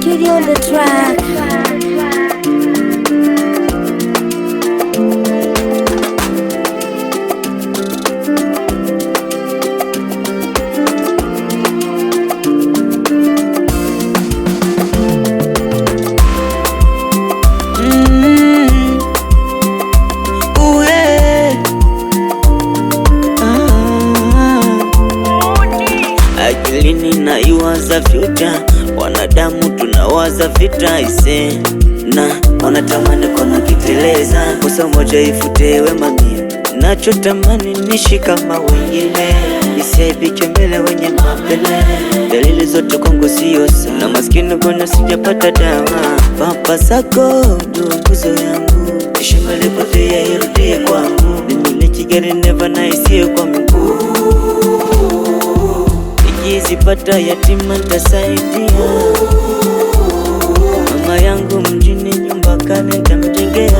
Chidi on the track. Akilini na iwaza future, wanadamu tunawaza vita ise na wanatamani kona kiteleza, kosa moja ifutewe mamia. Nachotamani nishi kama wengine, isiaibike mbele wenye mapele. Dalili zote kwangu siyo sawa, na maskini kona sijapata dawa. Papa zako ndio nguzo yangu, heshima lipotea irudie kwangu. Nimiliki gari never na isiyo kwa miguu, nikizipata yatima nitasaidia. Mama yangu mjini nyumba kale nitamjengea.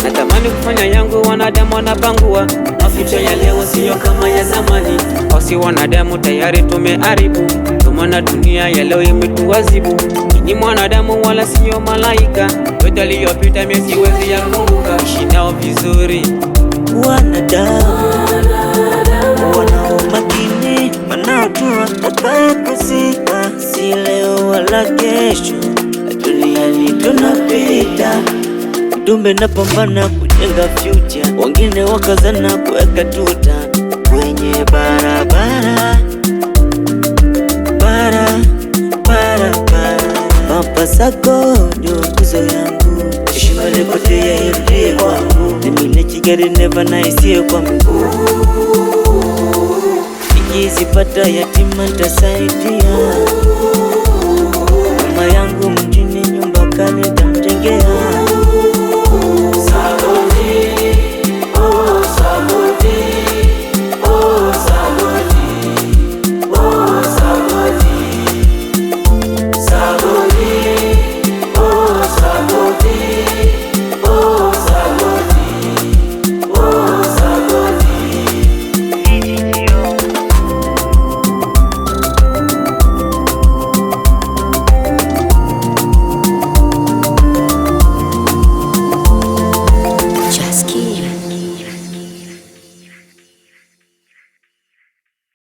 Natamani kufanya yangu, wanadamu wanapangua. Maficho ya leo siyo kama ya zamani, wasi wanadamu tayari tumeharibu. Tumana dunia ya leo imetuwazibu. Ni mwanadamu wala siyo malaika, yote aliyopita mimi siwezi yakumbuka. Ishi nao vizuri Wanadamu wanao makini, wanaojua atakaye kuzika si leo wala kesho. Duniani tunapita, dumbe napambana kujenga future, wengine wakazana kuweka tuta kwenye barabara. Papa zako ndio nguzo yangu, heshima lipotea irudie kwangu. Nimiliki gari never na isiyo kwa miguu, nikizipata yatima nitasaidia. Mama yangu mjini nyumba kale nitamjengea.